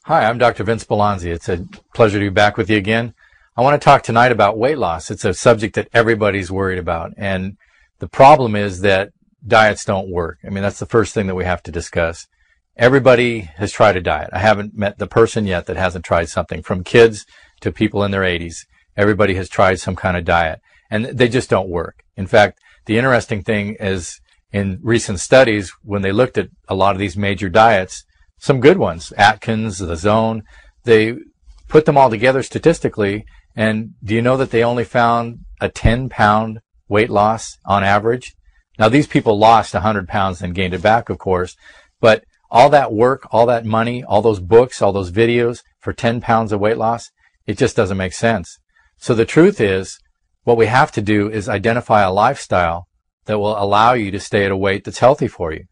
Hi, I'm Dr. Vince Bellonzi. It's a pleasure to be back with you again. I want to talk tonight about weight loss. It's a subject that everybody's worried about. And the problem is that diets don't work. I mean, that's the first thing that we have to discuss. Everybody has tried a diet. I haven't met the person yet that hasn't tried something. From kids to people in their 80s, everybody has tried some kind of diet. And they just don't work. In fact, the interesting thing is in recent studies, when they looked at a lot of these major diets, some good ones, Atkins, the Zone, they put them all together statistically, and do you know that they only found a 10-pound weight loss on average? Now, these people lost 100 pounds and gained it back, of course, but all that work, all that money, all those books, all those videos for 10 pounds of weight loss, it just doesn't make sense. So the truth is, what we have to do is identify a lifestyle that will allow you to stay at a weight that's healthy for you.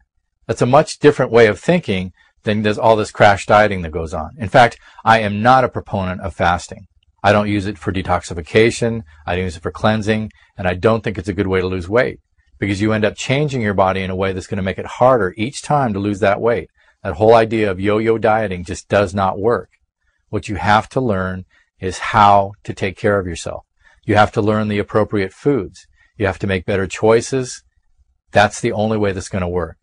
That's a much different way of thinking than there's all this crash dieting that goes on. In fact, I am not a proponent of fasting. I don't use it for detoxification, I don't use it for cleansing, and I don't think it's a good way to lose weight because you end up changing your body in a way that's going to make it harder each time to lose that weight. That whole idea of yo-yo dieting just does not work. What you have to learn is how to take care of yourself. You have to learn the appropriate foods. You have to make better choices. That's the only way that's going to work.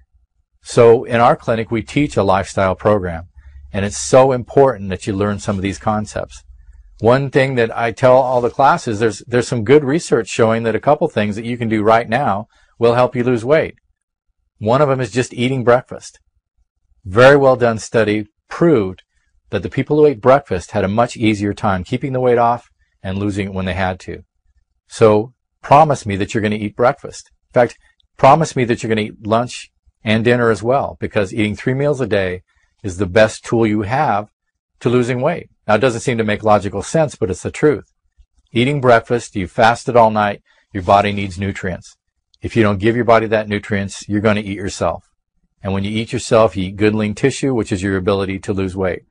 So in our clinic, we teach a lifestyle program, and it's so important that you learn some of these concepts. One thing that I tell all the classes, there's some good research showing that a couple things that you can do right now will help you lose weight. One of them is just eating breakfast. Very well done study proved that the people who ate breakfast had a much easier time keeping the weight off and losing it when they had to. So promise me that you're going to eat breakfast. In fact, promise me that you're going to eat lunch and dinner as well, because eating 3 meals a day is the best tool you have to losing weight. Now, it doesn't seem to make logical sense, but it's the truth. Eating breakfast, you fasted all night, your body needs nutrients. If you don't give your body that nutrients, you're going to eat yourself. And when you eat yourself, you eat good lean tissue, which is your ability to lose weight.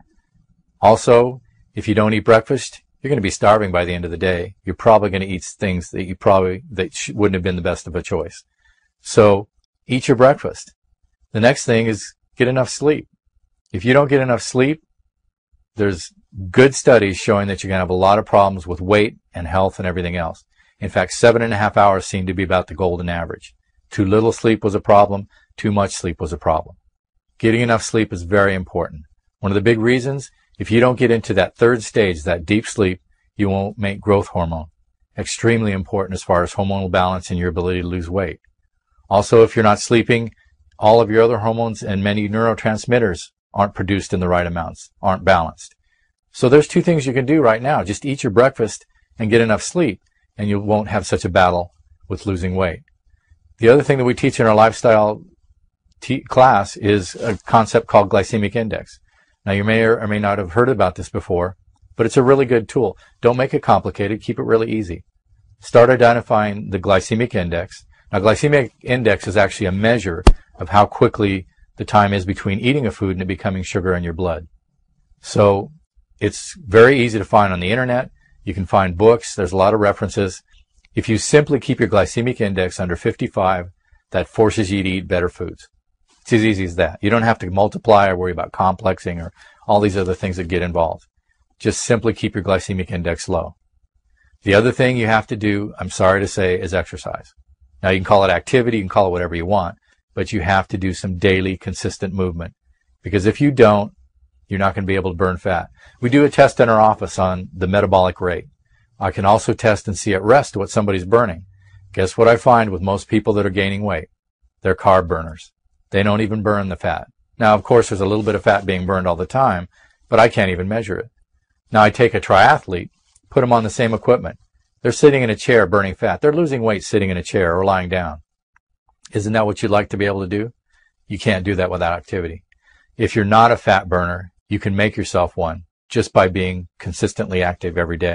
Also, if you don't eat breakfast, you're going to be starving by the end of the day. You're probably going to eat things that wouldn't have been the best of a choice. So, eat your breakfast. The next thing is get enough sleep. If you don't get enough sleep, there's good studies showing that you're going to have a lot of problems with weight and health and everything else. In fact, 7.5 hours seem to be about the golden average. Too little sleep was a problem. Too much sleep was a problem. Getting enough sleep is very important. One of the big reasons, if you don't get into that third stage, that deep sleep, you won't make growth hormone. Extremely important as far as hormonal balance and your ability to lose weight. Also, if you're not sleeping, all of your other hormones and many neurotransmitters aren't produced in the right amounts, aren't balanced. So there's two things you can do right now. Just eat your breakfast and get enough sleep, and you won't have such a battle with losing weight. The other thing that we teach in our lifestyle class is a concept called glycemic index. Now, you may or may not have heard about this before, but it's a really good tool. Don't make it complicated. Keep it really easy. Start identifying the glycemic index. Now, glycemic index is actually a measure of how quickly the time is between eating a food and it becoming sugar in your blood. So it's very easy to find on the internet. You can find books. There's a lot of references. If you simply keep your glycemic index under 55, that forces you to eat better foods. It's as easy as that. You don't have to multiply or worry about complexing or all these other things that get involved. Just simply keep your glycemic index low. The other thing you have to do, I'm sorry to say, is exercise. Now, you can call it activity, you can call it whatever you want, but you have to do some daily, consistent movement. Because if you don't, you're not going to be able to burn fat. We do a test in our office on the metabolic rate. I can also test and see at rest what somebody's burning. Guess what I find with most people that are gaining weight? They're carb burners. They don't even burn the fat. Now, of course, there's a little bit of fat being burned all the time, but I can't even measure it. Now, I take a triathlete, put them on the same equipment. They're sitting in a chair burning fat. They're losing weight sitting in a chair or lying down. Isn't that what you'd like to be able to do? You can't do that without activity. If you're not a fat burner, you can make yourself one just by being consistently active every day.